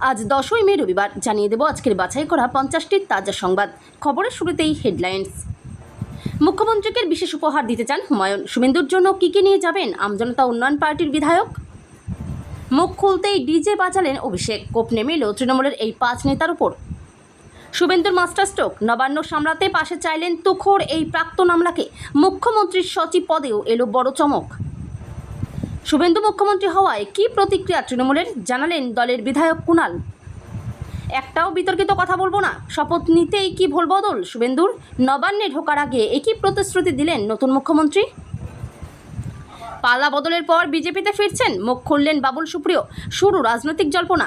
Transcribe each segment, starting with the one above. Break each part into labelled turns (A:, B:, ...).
A: আজ 10ই মে রবিবার জানিয়ে দেব আজকের বাছাই করা 50টি তাজা সংবাদ। খবরের শুরুতেই হেডলাইন্স। মুখ্যমন্ত্রীকে বিশেষ উপহার দিতে চান হুমায়ুন। শুভেন্দুর জন্য কী কী নিয়ে যাবেন আমজনতা উন্নয়ন পার্টির বিধায়ক? মুখ খুলতেই ডিজে বাজালেন অভিষেক। কোপ নেমে এলো তৃণমূলের এই 5 নেতার উপর। শুভেন্দুর মাস্টার স্ট্রোক, নবান্ন সামলাতে পাশে চাইলেন তুখোড় এই প্রাক্তন আমলাকে। মুখ্যমন্ত্রীর সচিব পদেও এলো বড় চমক। শুভেন্দু মুখ্যমন্ত্রী হওয়ায় কী প্রতিক্রিয়া তৃণমূলের, জানালেন দলের বিধায়ক কুণাল। একটাও বিতর্কিত কথা বলবো না, শপথ নিতেই কি ভোলবদল শুভেন্দুর? নবান্নে ঢোকার আগে একই প্রতিশ্রুতি দিলেন নতুন মুখ্যমন্ত্রী। পাল্লা বদলের পর বিজেপিতে ফিরছেন, মুখ খুললেন বাবুল সুপ্রিয়। শুরু রাজনৈতিক জল্পনা।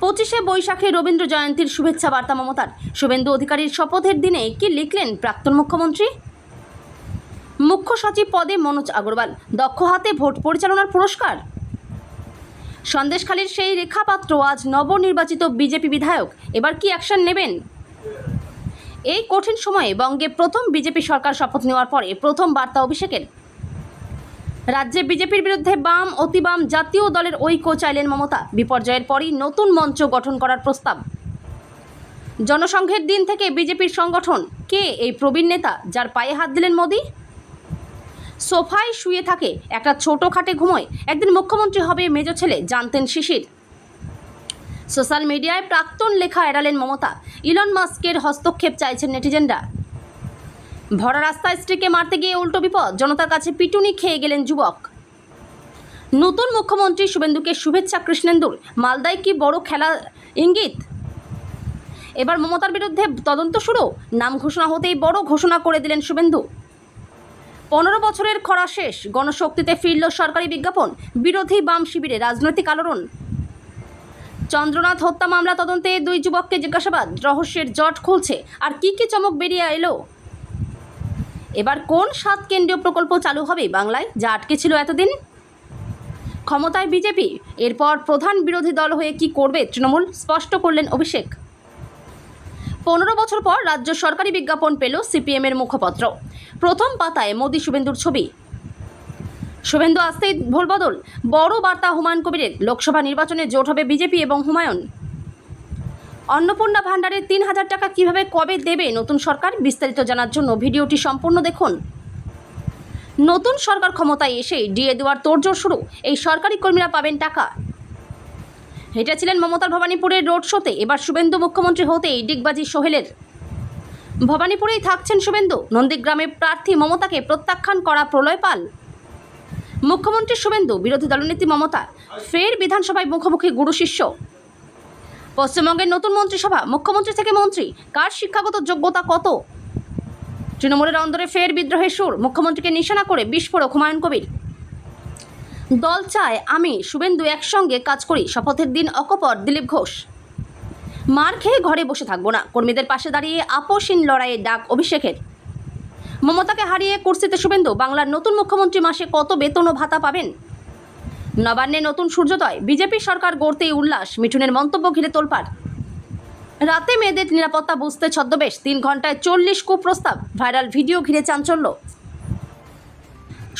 A: 25শে বৈশাখে রবীন্দ্র জয়ন্তীর শুভেচ্ছা বার্তা মমতার। শুভেন্দু অধিকারীর শপথের দিনে কি লিখলেন প্রাক্তন মুখ্যমন্ত্রী? মুখ্য সচিব পদে মনোজ আগরওয়াল, দক্ষ হাতে ভোট পরিচালনার পুরস্কার। সন্দেশখালীর সেই রেখা পাত্র আজ নবনির্বাচিত বিজেপি বিধায়ক। এবার কি অ্যাকশন নেবেন? এই কঠিন সময়ে বঙ্গে প্রথম বিজেপি সরকার শপথ নেওয়ার পরে প্রথম বার্তা অভিষেকের। রাজ্যে বিজেপির বিরুদ্ধে বাম অতি বাম জাতীয় দলের ঐক্য চাইলেন মমতা। বিপর্যয়ের পরই নতুন মঞ্চ গঠন করার প্রস্তাব। জনসংঘের দিন থেকে বিজেপির সংগঠন। কে এই প্রবীণ নেতা যার পায়ে হাত দিলেন মোদি? সোফায় শুয়ে থাকে, একটা ছোট খাটে ঘুমোয়, একদিন মুখ্যমন্ত্রী হবে মেজ ছেলে, জানতেন শিশির। সোশ্যাল মিডিয়ায় প্রাক্তন লেখা এড়ালেন মমতা। ইলন মাস্কের হস্তক্ষেপ চাইছেন নেটিজেনরা। ভরা রাস্তায় স্ত্রীকে মারতে গিয়ে উল্টো বিপদ, জনতার কাছে পিটুনি খেয়ে গেলেন যুবক। নতুন মুখ্যমন্ত্রী শুভেন্দুকে শুভেচ্ছা কৃষ্ণেন্দুর। মালদায় কি বড় খেলা ইঙ্গিত? এবার মমতার বিরুদ্ধে তদন্ত শুরু। নাম ঘোষণা হতেই বড় ঘোষণা করে দিলেন শুভেন্দু। 15 বছরের খরা শেষ, গণশক্তিতে ফিরল সরকারি বিজ্ঞাপন। বিরোধী বাম শিবিরে রাজনৈতিক আলোড়ন। চন্দ্রনাথ হত্যা মামলা তদন্তে 2 যুবককে জিজ্ঞাসাবাদ। রহস্যের জট খুলছে। আর কি কি চমক বেরিয়ে এলো? এবার কোন 7 কেন্দ্রীয় প্রকল্প চালু হবে বাংলায়, যা আটকে ছিল এতদিন? ক্ষমতায় বিজেপি, এরপর প্রধান বিরোধী দল হয়ে কি করবে তৃণমূল, স্পষ্ট করলেন অভিষেক। 15 বছর পর রাজ্য সরকারি বিজ্ঞাপন পেল সিপিএমের মুখপত্র। প্রথম পাতায় মোদি শুভেন্দুর ছবি। শুভেন্দু আসতেই ভোলবদল, বড় বার্তা হুমায়ুন কবিরের। লোকসভা নির্বাচনে জোট হবে বিজেপি এবং হুমায়ুন। অন্নপূর্ণা ভাণ্ডারের 3000 টাকা কিভাবে কবে দেবে নতুন সরকার, বিস্তারিত জানার জন্য ভিডিওটি সম্পূর্ণ দেখুন। নতুন সরকার ক্ষমতায় এসেই ডিএ দেওয়ার তোড়জোড় শুরু। এই সরকারি কর্মীরা পাবেন টাকা। হেঁটেছিলেন মমতার ভবানীপুরের রোড শোতে। এবার শুভেন্দু মুখ্যমন্ত্রী হতেই ডিগবাজি সোহেলের। ভবানীপুরেই থাকছেন শুভেন্দু। নন্দীগ্রামে প্রার্থী মমতাকে প্রত্যাখ্যান করা প্রলয় পাল। মুখ্যমন্ত্রী শুভেন্দু, বিরোধী দলনেত্রী মমতা। ফের বিধানসভায় মুখোমুখি গুরু শিষ্য। পশ্চিমবঙ্গের নতুন মন্ত্রিসভা, মুখ্যমন্ত্রী থেকে মন্ত্রী, কার শিক্ষাগত যোগ্যতা কত? তৃণমূলের অন্দরে ফের বিদ্রোহের সুর। মুখ্যমন্ত্রীকে নিশানা করে বিস্ফোরক হুমায়ুন কবির। দল চায় আমি শুভেন্দু একসঙ্গে কাজ করি, শপথের দিন অকপট দিলীপ ঘোষ। মার খেয়ে ঘরে বসে থাকবো না, কর্মীদের পাশে দাঁড়িয়ে আপোষহীন লড়াইয়ের ডাক অভিষেকের। মমতাকে হারিয়ে কুর্সিতে শুভেন্দু। বাংলার নতুন মুখ্যমন্ত্রী মাসে কত বেতন ও ভাতা পাবেন? নবান্নে নতুন সূর্যোদয়, বিজেপি সরকার গড়তেই উল্লাস। মিঠুনের মন্তব্য ঘিরে তোলপাড়। রাতে মেয়েদের নিরাপত্তা বুঝতে ছদ্মবেশ। 3 ঘন্টায় 40 কুপ্রস্তাব। ভাইরাল ভিডিও ঘিরে চাঞ্চল্য।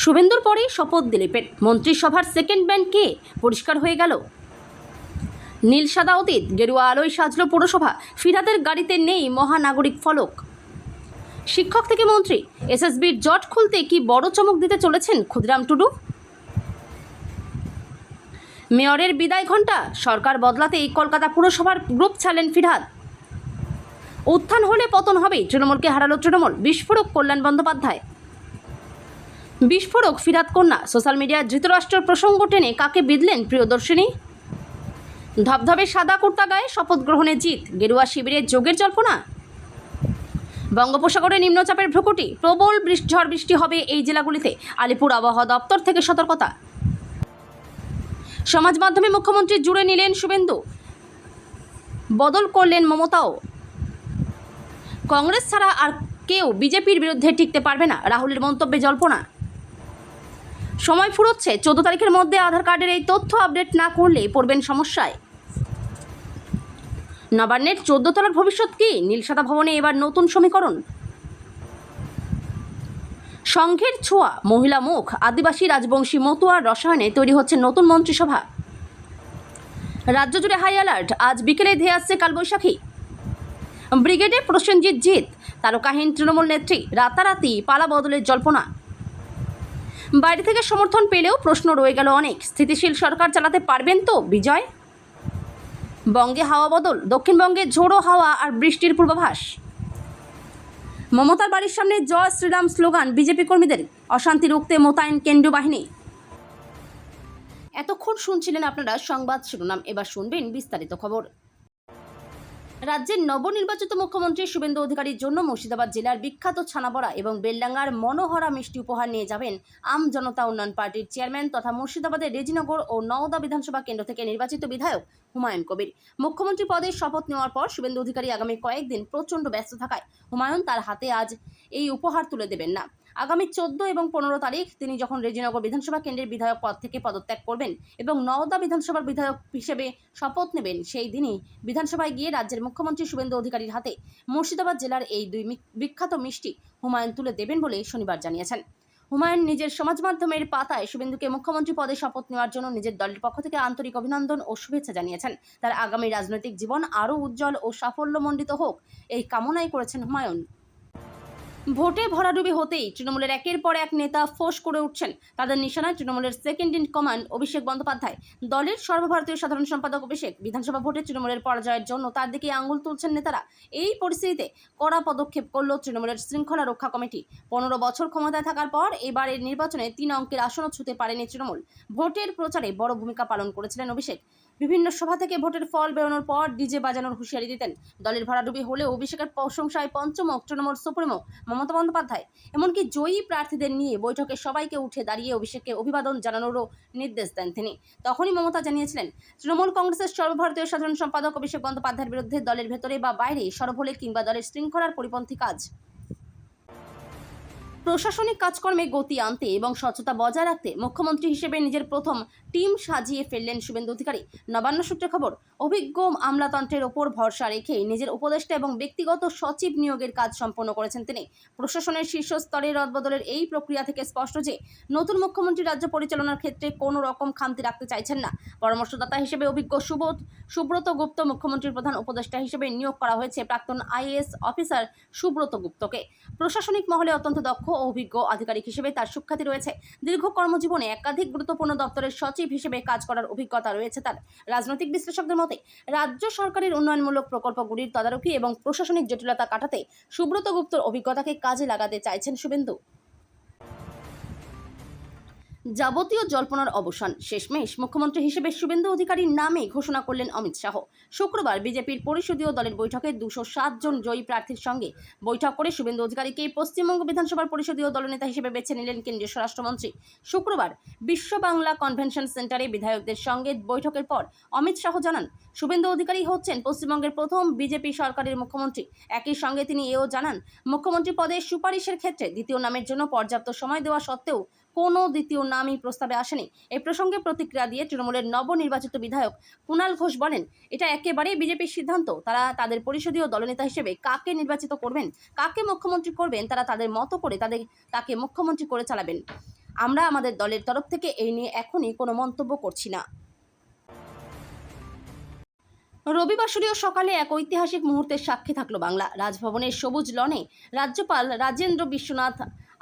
A: শুভেন্দুর পরেই শপথ দিলীপের। মন্ত্রিসভার সেকেন্ড ব্যান্ড কে, পরিষ্কার হয়ে গেল। নীল সাদা অতীত, গেরুয়া আলোয় সাজল পুরসভা। ফিরহাদের গাড়িতে নেই মহানাগরিক ফলক। শিক্ষক থেকে মন্ত্রী, এসএসবির জট খুলতে কি বড় চমক দিতে চলেছেন ক্ষুদিরাম টুডু। মেয়রের বিদায় ঘণ্টা, সরকার বদলাতেই কলকাতা পুরসভার গ্রুপ ছাড়লেন ফিরহাদ। উত্থান হলে পতন হবেই, তৃণমূলকে হারালো তৃণমূল। বিস্ফোরক কল্যাণ বন্দ্যোপাধ্যায়। বিস্ফোরক ফিরহাদ কন্যা। সোশ্যাল মিডিয়ায় ধৃতরাষ্ট্রের প্রসঙ্গ টেনে কাকে বিঁধলেন প্রিয়দর্শিনী। ধবধবে সাদা কুর্তা গায়ে শপথ গ্রহণে জিত। গেরুয়া শিবিরের যোগের জল্পনা। বঙ্গোপসাগরে নিম্নচাপের ভ্রুকুটি। প্রবল ঝড় বৃষ্টি হবে এই জেলাগুলিতে। আলিপুর আবহাওয়া দপ্তর থেকে সতর্কতা। সমাজ মাধ্যমে মুখ্যমন্ত্রী জুড়ে নিলেন শুভেন্দু। বদল করলেন মমতাও। কংগ্রেস ছাড়া আর কেউ বিজেপির বিরুদ্ধে টিকতে পারবে না, রাহুলের মন্তব্যে জল্পনা। সময় ফুরোচ্ছে, 14 তারিখের মধ্যে আধার কার্ডের এই তথ্য আপডেট না করলে পড়বেন সমস্যায়। নবান্নের 14 তলার ভবিষ্যৎ কি? নীলসাদা ভবনে এবার নতুন সমীকরণ। সংঘের ছোঁয়া, মহিলা মুখ, আদিবাসী রাজবংশী মতুয়ার রসায়নে তৈরি হচ্ছে নতুন মন্ত্রিসভা। রাজ্য জুড়ে হাই অ্যালার্ট, আজ বিকেলে ধেয়ে আসছে কালবৈশাখী। ব্রিগেডে প্রসেনজিৎ জিত, তারকাহীন তৃণমূল নেত্রী, রাতারাতি পালা বদলের জল্পনা। বাইরে থেকে সমর্থন পেলেও প্রশ্ন রয়ে গেল অনেক, স্থিতিশীল সরকার চালাতে পারবেন তো বিজয়? বঙ্গে হাওয়া বদল, দক্ষিণবঙ্গে ঝোড়ো হাওয়া আর বৃষ্টির পূর্বাভাস। মমতার বাড়ির সামনে জয় শ্রীরাম স্লোগান বিজেপি কর্মীদের, অশান্তি রুখতে মোতায়েন কেন্দ্রীয় বাহিনী। এতক্ষণ শুনছিলেন আপনারা সংবাদ শিরোনাম, এবার শুনবেন বিস্তারিত খবর। রাজ্যের নবনির্বাচিত মুখ্যমন্ত্রী শুভেন্দু অধিকারীর জন্য মুর্শিদাবাদ জেলার বিখ্যাত ছানাবড়া এবং বেলডাঙ্গার মনোহরা মিষ্টি উপহার নিয়ে যাবেন আম জনতা উন্নয়ন পার্টির চেয়ারম্যান তথা মুর্শিদাবাদের রেজিনগর ও নওদা বিধানসভা কেন্দ্র থেকে নির্বাচিত বিধায়ক হুমায়ুন কবির। মুখ্যমন্ত্রী পদে শপথ নেওয়ার পর শুভেন্দু অধিকারী আগামী কয়েকদিন প্রচণ্ড ব্যস্ত থাকায় হুমায়ুন তার হাতে আজ এই উপহার তুলে দেবেন না। আগামী 14 এবং 15 তারিখ তিনি যখন রেজিনগর বিধানসভা কেন্দ্রের বিধায়ক পদ থেকে পদত্যাগ করবেন এবং নওদা বিধানসভার বিধায়ক হিসেবে শপথ নেবেন, সেই দিনই বিধানসভায় গিয়ে রাজ্যের মুখ্যমন্ত্রী শুভেন্দু অধিকারীর হাতে মুর্শিদাবাদ জেলার এই দুই বিখ্যাত মিষ্টি হুমায়ুন তুলে দেবেন বলে শনিবার জানিয়েছেন। হুমায়ুন নিজের সমাজ মাধ্যমের পাতায় শুভেন্দুকে মুখ্যমন্ত্রী পদে শপথ নেওয়ার জন্য নিজের দলের পক্ষ থেকে আন্তরিক অভিনন্দন ও শুভেচ্ছা জানিয়েছেন। তার আগামী রাজনৈতিক জীবন আরও উজ্জ্বল ও সাফল্যমণ্ডিত হোক, এই কামনাই করেছেন হুমায়ুন। ভোটে ভরাডুবি হতেই তৃণমূলের একের পর এক নেতা ফোঁস করে উঠছেন। তাদের নিশানায় তৃণমূলের second in command Abhishek Bandyopadhyay. দলের সর্বভারতীয় সাধারণ সম্পাদক অভিষেক বিধানসভা ভোটে তৃণমূলের পরাজয়ের জন্য তার দিকে আঙুল তুলছেন নেতারা। এই পরিস্থিতিতে কড়া পদক্ষেপ করল তৃণমূলের শৃঙ্খলা রক্ষা কমিটি। 15 বছর ক্ষমতায় থাকার পর এবারের নির্বাচনে 3 অঙ্কের আসনও ছুঁতে পারেনি তৃণমূল। ভোটের প্রচারে বড় ভূমিকা পালন করেছিলেন অভিষেক। বিভিন্ন সভা থেকে ভোটের ফল বেরোনোর পর ডিজে বাজানোর হুঁশিয়ারি দিতেন। দলের ভরাডুবি হলেও অভিষেকের প্রশংসায় পঞ্চমুখ তৃণমূল সুপ্রিমো মমতা বন্দ্যোপাধ্যায়। এমনকি জয়ী প্রার্থীদের নিয়ে বৈঠকে সবাইকে উঠে দাঁড়িয়ে অভিষেককে অভিবাদন জানানোরও নির্দেশ দেন তিনি। তখনই মমতা জানিয়েছিলেন, তৃণমূল কংগ্রেসের সর্বভারতীয় সাধারণ সম্পাদক অভিষেক বন্দ্যোপাধ্যায়ের বিরুদ্ধে দলের ভেতরে বা বাইরে সরব হলে কিংবা দলের শৃঙ্খলার পরিপন্থী কাজ, প্রশাসনিক কাজকর্মে গতি আনতে এবং স্বচ্ছতা বজায় রাখতে মুখ্যমন্ত্রী হিসেবে নিজের প্রথম টিম সাজিয়ে ফেললেন শুভেন্দু অধিকারী। নবান্ন সূত্রে খবর, অভিজ্ঞ আমলাতন্ত্রের ওপর ভরসা রেখে নিজের উপদেষ্টা এবং ব্যক্তিগত সচিব নিয়োগের কাজ সম্পন্ন করেছেন তিনি। প্রশাসনের শীর্ষ স্তরের রদবদলের এই প্রক্রিয়া থেকে স্পষ্ট যে নতুন মুখ্যমন্ত্রী রাজ্য পরিচালনার ক্ষেত্রে কোনো রকম খামতি রাখতে চাইছেন না। পরামর্শদাতা হিসেবে অভিজ্ঞ সুব্রত গুপ্ত, মুখ্যমন্ত্রীর প্রধান উপদেষ্টা হিসেবে নিয়োগ করা হয়েছে প্রাক্তন আইএএস অফিসার সুব্রত গুপ্তকে। প্রশাসনিক মহলে অত্যন্ত দক্ষ ও অভিজ্ঞ আধিকারিক হিসেবে তার সুখ্যাতি রয়েছে। দীর্ঘ কর্মজীবনে একাধিক গুরুত্বপূর্ণ দপ্তরের সচিব হিসেবে কাজ করার অভিজ্ঞতা রয়েছে তার। রাজনৈতিক বিশ্লেষকদের মতে রাজ্য সরকারের উন্নয়নমূলক প্রকল্পগুলির তদারকি এবং প্রশাসনিক জটিলতা কাটাতে সুব্রত গুপ্তর অভিজ্ঞতাকে কাজে লাগাতে চাইছেন শুভেন্দু। যাবতীয় জল্পনার অবসান, শেষমেশ মুখ্যমন্ত্রী হিসেবে শুভেন্দু অধিকারীর নামে ঘোষণা করলেন অমিত শাহ। শুক্রবার বিজেপির পরিষদীয় দলের বৈঠকে 207 জন জয়ী প্রার্থীর সঙ্গে বৈঠক করে শুভেন্দু অধিকারীকে পশ্চিমবঙ্গ বিধানসভার পরিষদীয় দলনেতা হিসেবে বেছে নিলেন কেন্দ্রীয় স্বরাষ্ট্রমন্ত্রী। শুক্রবার বিশ্ব বাংলা কনভেনশন সেন্টারে বিধায়কদের সঙ্গে বৈঠকের পর অমিত শাহ জানান, শুভেন্দু অধিকারী হচ্ছেন পশ্চিমবঙ্গের প্রথম বিজেপি সরকারের মুখ্যমন্ত্রী। একই সঙ্গে তিনি এও জানান, মুখ্যমন্ত্রী পদে সুপারিশের ক্ষেত্রে দ্বিতীয় নামের জন্য পর্যাপ্ত সময় দেওয়া সত্ত্বেও কোনো দ্বিতীয় নামই প্রস্তাবে আসেনি। এই প্রসঙ্গে প্রতিক্রিয়া দিয়ে তৃণমূলের নবনির্বাচিত বিধায়ক কুণাল ঘোষ বলেন, এটা একেবারেই বিজেপির সিদ্ধান্ত। তারা তাদের পরিষদীয় দলনেতা হিসেবে কাকে নির্বাচিত করবেন, কাকে মুখ্যমন্ত্রী করবেন, তারা তাদের মতো করে তাকে মুখ্যমন্ত্রী করে চালাবেন। আমরা আমাদের দলের তরফ থেকে এই নিয়ে এখনই কোনো মন্তব্য করছি না। রবিবাসরীয় সকালে এক ঐতিহাসিক মুহূর্তের সাক্ষী থাকলো বাংলা। রাজভবনের সবুজ লনে রাজ্যপাল রাজেন্দ্র বিশ্বনাথ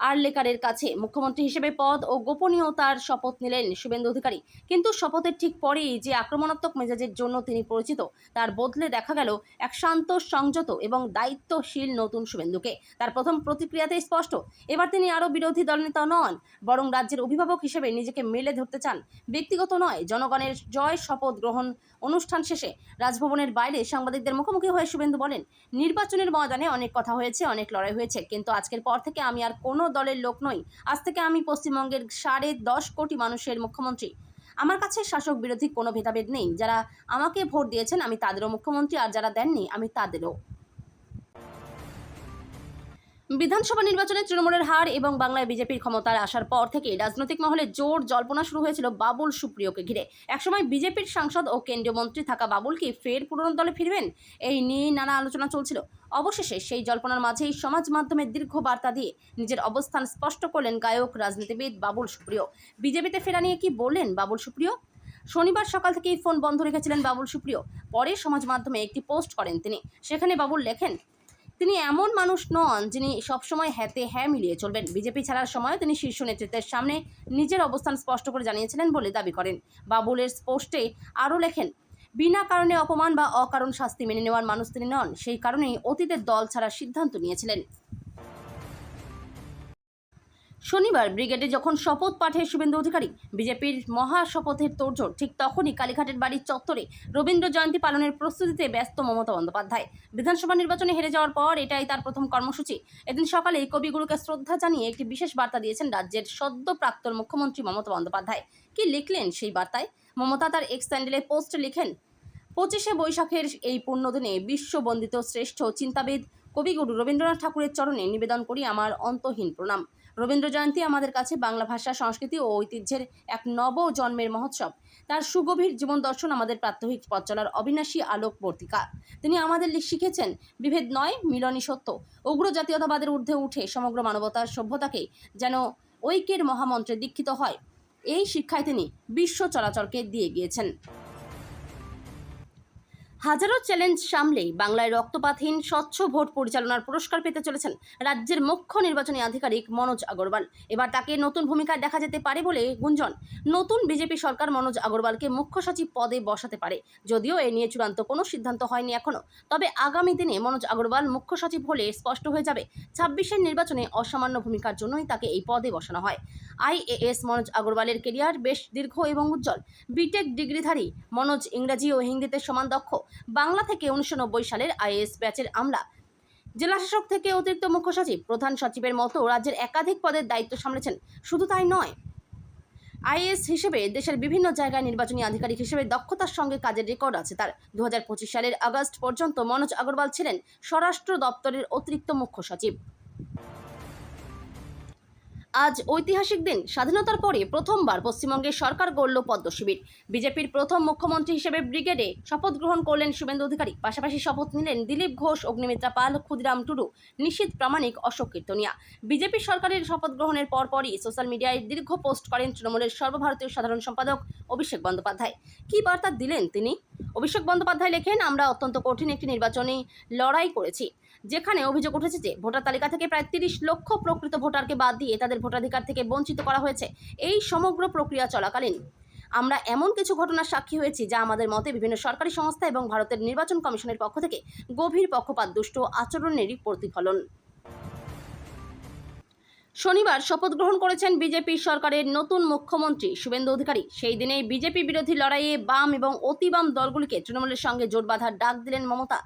A: আর্লেকারের কাছে মুখ্যমন্ত্রী হিসেবে পদ ও গোপনীয়তার শপথ নিলেন শুভেন্দু অধিকারী। কিন্তু শপথের ঠিক পরেই যে আক্রমণাত্মক মেজাজের জন্য তিনি পরিচিত, তার বদলে দেখা গেল এক শান্ত, সংযত এবং দায়িত্বশীল নতুন শুভেন্দুকে। তার প্রথম প্রতিক্রিয়াতেই স্পষ্ট, এবার তিনি আরও বিরোধী দলনেতা নন, বরং রাজ্যের অভিভাবক হিসেবে নিজেকে মেলে ধরতে চান। ব্যক্তিগত নয়, জনগণের জয় শপথ গ্রহণ অনুষ্ঠান শেষে রাজভবনের বাইরে সাংবাদিকদের মুখোমুখি হয়ে শুভেন্দু বলেন, নির্বাচনের ময়দানে অনেক কথা হয়েছে, অনেক লড়াই হয়েছে, কিন্তু আজকের পর থেকে আমি আর কোনো দলের লোক নই। আজ থেকে আমি পশ্চিমবঙ্গের 10.5 কোটি মানুষের মুখ্যমন্ত্রী। আমার কাছে শাসক বিরোধী কোনো ভেদাভেদ নেই। যারা আমাকে ভোট দিয়েছেন আমি তাদেরও মুখ্যমন্ত্রী, আর যারা দেননি আমি তাদেরও। বিধানসভা নির্বাচনে তৃণমূলের হার এবং বাংলায় বিজেপির ক্ষমতায় আসার পর থেকে রাজনৈতিক মহলে জোর জল্পনা শুরু হয়েছিল বাবুল সুপ্রিয়কে ঘিরে। একসময় বিজেপির সাংসদ ও কেন্দ্রীয় মন্ত্রী থাকা বাবুল কি ফের পুরনো দলে ফিরবেন, এই নিয়ে নানা আলোচনা চলছিল। অবশেষে সেই জল্পনার মাঝেই সমাজ মাধ্যমে দীর্ঘ বার্তা দিয়ে নিজের অবস্থান স্পষ্ট করলেন গায়ক রাজনীতিবিদ বাবুল সুপ্রিয়। বিজেপিতে ফেরা নিয়ে কি বললেন বাবুল সুপ্রিয়? শনিবার সকাল থেকেই ফোন বন্ধ রেখেছিলেন বাবুল সুপ্রিয়। পরে সমাজ মাধ্যমে একটি পোস্ট করেন তিনি। সেখানে বাবুল লেখেন, তিনি এমন মানুষ নন যিনি সবসময় হ্যাঁতে হ্যাঁ মিলিয়ে চলবেন। বিজেপি ছাড়ার সময় তিনি শীর্ষ নেতৃত্বের সামনে নিজের অবস্থান স্পষ্ট করে জানিয়েছিলেন বলে দাবি করেন। বাবুলের পোস্টে আরও লেখেন, বিনা কারণে অপমান বা অকারণ শাস্তি মেনে নেওয়ার মানুষ তিনি নন। সেই কারণেই অতীতের দল ছাড়ার সিদ্ধান্ত নিয়েছিলেন। শনিবার ব্রিগেডে যখন শপথ পাঠে শুভেন্দু অধিকারী, বিজেপির মহা শপথের তোড়জোড়, ঠিক তখনই কালীঘাটের বাড়ির চত্বরে রবীন্দ্র জয়ন্তী পালনের প্রস্তুতিতে ব্যস্ত মমতা বন্দ্যোপাধ্যায়। বিধানসভা নির্বাচনে হেরে যাওয়ার পর এটাই তার প্রথম কর্মসূচি। এদিন সকালে কবিগুরুকে শ্রদ্ধা জানিয়ে একটি বিশেষ বার্তা দিয়েছেন রাজ্যের সদ্য প্রাক্তন মুখ্যমন্ত্রী মমতা বন্দ্যোপাধ্যায়। কি লিখলেন সেই বার্তায়? মমতা তার এক্স হ্যান্ডেলে পোস্টে লিখেন, 25শে বৈশাখের এই পুণ্যদিনে বিশ্ববন্দিত শ্রেষ্ঠ চিন্তাবিদ কবিগুরু রবীন্দ্রনাথ ঠাকুরের চরণে নিবেদন করি আমার অন্তহীন প্রণাম। রবীন্দ্র জয়ন্তী আমাদের কাছে বাংলা ভাষা, সংস্কৃতি ও ঐতিহ্যের এক নব জন্মের মহোৎসব। তার সুগভীর জীবন দর্শন আমাদের প্রাত্যহিক পথ চলার অবিনাশী আলোকবর্তিকা। তিনি আমাদের শিখেছেন বিভেদ নয়, মিলনই সত্য। উগ্র জাতীয়তাবাদের ঊর্ধ্বে উঠে সমগ্র মানবতার সভ্যতাকে যেন ঐক্যের মহামন্ত্রে দীক্ষিত হয়, এই শিক্ষায় তিনি বিশ্ব চরাচরকে দিয়ে গিয়েছেন। হাজারো চ্যালেঞ্জ সামলেই বাংলায় রক্তপাতহীন স্বচ্ছ ভোট পরিচালনার পুরস্কার পেতে চলেছেন রাজ্যের মুখ্য নির্বাচনী আধিকারিক মনোজ আগরওয়াল। এবার তাকে নতুন ভূমিকায় দেখা যেতে পারে বলে গুঞ্জন। নতুন বিজেপি সরকার মনোজ আগরওয়ালকে মুখ্য সচিব পদে বসাতে পারে, যদিও এ নিয়ে চূড়ান্ত কোনো সিদ্ধান্ত হয়নি এখনো। তবে আগামী দিনে মনোজ আগরওয়াল মুখ্য সচিব হলে স্পষ্ট হয়ে যাবে 26-এর নির্বাচনে অসামান্য ভূমিকার জন্যই তাকে এই পদে বসানো হয়। আইএএস মনোজ আগরওয়ালের কেরিয়ার বেশ দীর্ঘ এবং উজ্জ্বল। বিটেক ডিগ্রিধারী মনোজ ইংরাজি ও হিন্দিতে সমান দক্ষ। বাংলা থেকে 1990 সালের আইএএস ব্যাচের আমলা। জেলাশাসক থেকে অতিরিক্ত মুখ্য সচিব, প্রধান সচিবের মতো রাজ্যের একাধিক পদের দায়িত্ব সামলেছেন। শুধু তাই নয়, আইএএস হিসেবে দেশের বিভিন্ন জায়গায় নির্বাচনী আধিকারিক হিসেবে দক্ষতার সঙ্গে কাজের রেকর্ড আছে তার। 2025 সালের আগস্ট পর্যন্ত মনোজ আগরওয়াল ছিলেন স্বরাষ্ট্র দপ্তরের অতিরিক্ত মুখ্য সচিব। আজ ঐতিহাসিক দিন। স্বাধীনতার পরে প্রথমবার পশ্চিমবঙ্গের সরকার গড়ল পদ্ম শিবির। বিজেপির প্রথম মুখ্যমন্ত্রী হিসেবে ব্রিগেডে শপথ গ্রহণ করলেন শুভেন্দু অধিকারী। পাশাপাশি শপথ নিলেন দিলীপ ঘোষ, অগ্নিমিত্রা পাল, ক্ষুদিরাম টুডু, নিশীথ প্রামাণিক, অশোক কীর্তনিয়া। বিজেপি সরকারের শপথ গ্রহণের পরপরই সোশ্যাল মিডিয়ায় দীর্ঘ পোস্ট করেন তৃণমূলের সর্বভারতীয় সাধারণ সম্পাদক অভিষেক বন্দ্যোপাধ্যায়। কী বার্তা দিলেন তিনি? অভিষেক বন্দ্যোপাধ্যায় লেখেন, আমরা অত্যন্ত কঠিন একটি নির্বাচনী লড়াই করেছি, যেখানে অভিযোগ উঠেছে যে ভোটার তালিকা থেকে প্রায় 30 লক্ষ প্রকৃত ভোটারকে বাদ দিয়ে তাদের ভোটাধিকার থেকে বঞ্চিত করা হয়েছে। এই সমগ্র প্রক্রিয়া চলাকালীন আমরা এমন কিছু ঘটনার সাক্ষী হয়েছি যা আমাদের মতে বিভিন্ন সরকারি সংস্থা এবং ভারতের নির্বাচন কমিশনের পক্ষ থেকে গভীর পক্ষপাতদুষ্ট আচরণেরই প্রতিফলন। শনিবার শপথ গ্রহণ করেছেন বিজেপি সরকারের নতুন মুখ্যমন্ত্রী শুভেন্দু অধিকারী। সেই দিনেই বিজেপি বিরোধী লড়াইয়ে বাম এবং অতিবাম দলগুলিকে তৃণমূলের সঙ্গে জোট বাঁধার ডাক দিলেন মমতা।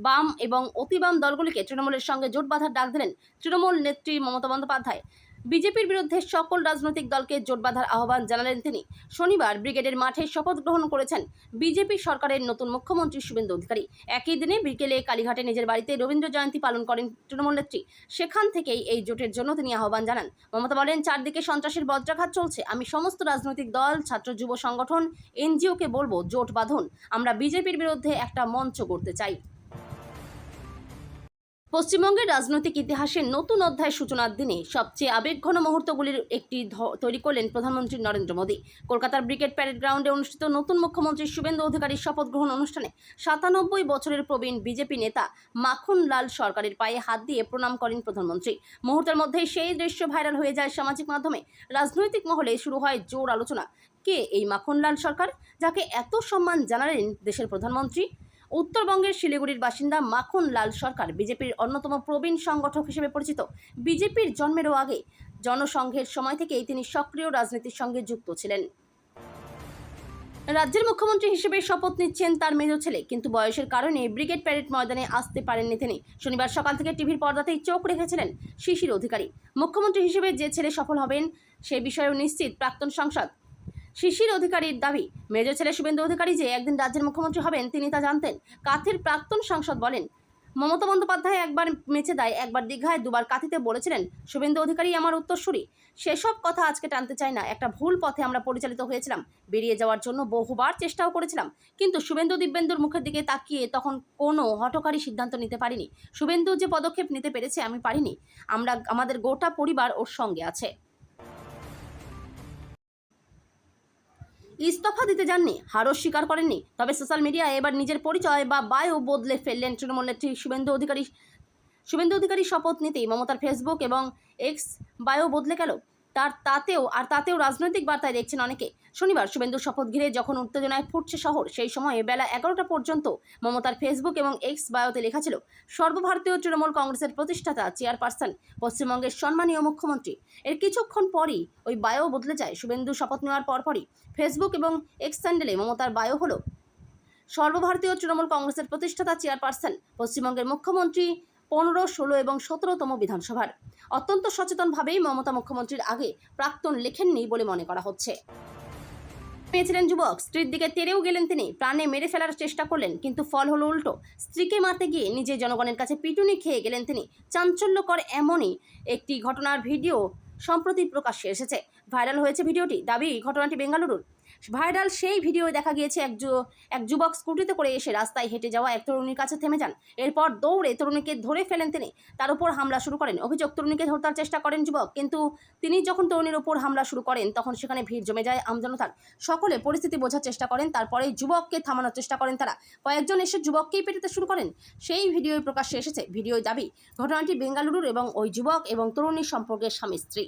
A: বাম এবং অতিবাম দলগুলিকে তৃণমূলের সঙ্গে জোট বাঁধার ডাক দিলেন তৃণমূল নেত্রী মমতা বন্দ্যোপাধ্যায়। বিজেপির বিরুদ্ধে সকল রাজনৈতিক দলকে জোট বাঁধার আহ্বান জানালেন তিনি। শনিবার ব্রিগেডের মাঠে শপথ গ্রহণ করেছেন বিজেপি সরকারের নতুন মুখ্যমন্ত্রী শুভেন্দু অধিকারী। একই দিনে বিকেলে কালীঘাটে নিজের বাড়িতে রবীন্দ্র জয়ন্তী পালন করেন তৃণমূল নেত্রী। সেখান থেকেই এই জোটের জন্য তিনি আহ্বান জানান। মমতা বলেন, চারদিকে সন্ত্রাসের বজ্রাঘাত চলছে। আমি সমস্ত রাজনৈতিক দল, ছাত্র যুব সংগঠন, এনজিওকে বলবো, জোট বাঁধুন। আমরা বিজেপির বিরুদ্ধে একটা মঞ্চ করতে চাই। পশ্চিমবঙ্গের রাজনৈতিক ইতিহাসের নতুন অধ্যায় সূচনার দিনে সবচেয়ে আবেগঘন মুহূর্তগুলির একটি তৈরি করলেন প্রধানমন্ত্রী নরেন্দ্র মোদী। কলকাতার ব্রিগেড প্যারেড গ্রাউন্ডে অনুষ্ঠিত নতুন মুখ্যমন্ত্রী শুভেন্দু অধিকারীর শপথ গ্রহণ অনুষ্ঠানে 97 বছরের প্রবীণ বিজেপি নেতা মাখন লাল সরকারের পায়ে হাত দিয়ে প্রণাম করেন প্রধানমন্ত্রী। মুহূর্তের মধ্যেই সেই দৃশ্য ভাইরাল হয়ে যায় সামাজিক মাধ্যমে। রাজনৈতিক মহলে শুরু হয় জোর আলোচনা, কে এই মাখন লাল সরকার, যাকে এত সম্মান জানালেন দেশের প্রধানমন্ত্রী? উত্তরবঙ্গের শিলিগুড়ির বাসিন্দা মাখন লাল সরকার বিজেপির অন্যতম প্রবীণ সংগঠক হিসেবে পরিচিত। বিজেপির জন্মেরও আগে জনসংঘের সময় থেকেই তিনি সক্রিয় রাজনীতির সঙ্গে যুক্ত ছিলেন। রাজ্যের মুখ্যমন্ত্রী হিসেবে শপথ নিচ্ছেন তার মেজ ছেলে, কিন্তু বয়সের কারণে ব্রিগেড প্যারেড ময়দানে আসতে পারেননি তিনি। শনিবার সকাল থেকে টিভির পর্দাতেই চোখ রেখেছিলেন শিশির অধিকারী। মুখ্যমন্ত্রী হিসেবে যে ছেলে সফল হবেন সে বিষয়েও নিশ্চিত প্রাক্তন সাংসদ শিশির অধিকারীর দাবি। মেজ ছেলে শুভেন্দু অধিকারী যে একদিন রাজ্যের মুখ্যমন্ত্রী হবেন তিনি তা জানতেন। কাথির প্রাক্তন সাংসদ বলেন, মমতা বন্দ্যোপাধ্যায় একবার মেচেদায়, একবার দীঘায়, দুবার কাথিতে বলেছিলেন শুভেন্দু অধিকারী আমার উত্তরসূরি। সেসব কথা আজকে টানতে চাই না। একটা ভুল পথে আমরা পরিচালিত হয়েছিলাম, বেরিয়ে যাওয়ার জন্য বহুবার চেষ্টাও করেছিলাম, কিন্তু শুভেন্দু দিব্যেন্দুর মুখের দিকে তাকিয়ে তখন কোনো হঠকারী সিদ্ধান্ত নিতে পারিনি। শুভেন্দু যে পদক্ষেপ নিতে পেরেছে আমি পারিনি। আমাদের গোটা পরিবার ওর সঙ্গে আছে। ইস্তফা দিতে যাননি, হারও স্বীকার করেননি। তবে সোশ্যাল মিডিয়ায় এবার নিজের পরিচয় বা বায়ো বদলে ফেললেন তৃণমূল নেত্রী শুভেন্দু অধিকারী শপথ নিতেই মমতার ফেসবুক এবং এক্স বায়ো বদলে গেল। তাতেও রাজনৈতিক বার্তায় দেখছেন অনেকে। শনিবার শুভেন্দুর শপথ ঘিরে যখন উত্তেজনায় ফুটছে শহর, সেই সময়ে বেলা 11টা পর্যন্ত মমতার ফেসবুক এবং এক্স বায়োতে লেখা ছিল, সর্বভারতীয় তৃণমূল কংগ্রেসের প্রতিষ্ঠাতা, চেয়ারপারসন, পশ্চিমবঙ্গের সম্মানীয় মুখ্যমন্ত্রী। এর কিছুক্ষণ পরই ওই বায়ো বদলে যায়। শুভেন্দু শপথ নেওয়ার পরপরই ফেসবুক এবং এক্স স্যান্ডেলে মমতার বায়ো হলো, সর্বভারতীয় তৃণমূল কংগ্রেসের প্রতিষ্ঠাতা, চেয়ারপারসন, পশ্চিমবঙ্গের মুখ্যমন্ত্রী 15, 16 এবং 17তম বিধানসভার। অত্যন্ত সচেতনভাবেই মমতা মুখ্যমন্ত্রীর আগে প্রাক্তন লেখেননি বলে মনে করা হচ্ছে। পেয়েছিলেন যুবক, স্ত্রীর দিকে তেড়েও গেলেন তিনি, প্রাণে মেরে ফেলার চেষ্টা করলেন, কিন্তু ফল হলো উল্টো। স্ত্রীকে মারতে গিয়ে নিজে জনগণের কাছে পিটুনি খেয়ে গেলেন তিনি। চাঞ্চল্যকর এমনই একটি ঘটনার ভিডিও সম্প্রতি প্রকাশ্যে এসেছে। ভাইরাল হয়েছে ভিডিওটি। দাবি, ঘটনাটি বেঙ্গালুরুর। ভাইরাল সেই ভিডিওয় দেখা গিয়েছে এক যুবক স্কুটিতে করে এসে রাস্তায় হেঁটে যাওয়া এক তরুণীর কাছে থেমে যান। এরপর দৌড়ে তরুণীকে ধরে ফেলেন তিনি, তার উপর হামলা শুরু করেন। অভিযোগ, তরুণীকে ধরতে চেষ্টা করেন যুবক, কিন্তু তিনি যখন তরুণীর উপর হামলা শুরু করেন তখন সেখানে ভিড় জমে যায় আমজনতার। সকলে পরিস্থিতি বোঝার চেষ্টা করেন, তারপরে যুবককে থামানোর চেষ্টা করেন তারা। কয়েকজন এসে যুবককেই পেটাতে শুরু করেন। সেই ভিডিওয় প্রকাশ্যে এসেছে। ভিডিওয় দাবি, ঘটনাটি বেঙ্গালুরুর এবং ওই যুবক এবং তরুণীর সম্পর্কে স্বামী স্ত্রী।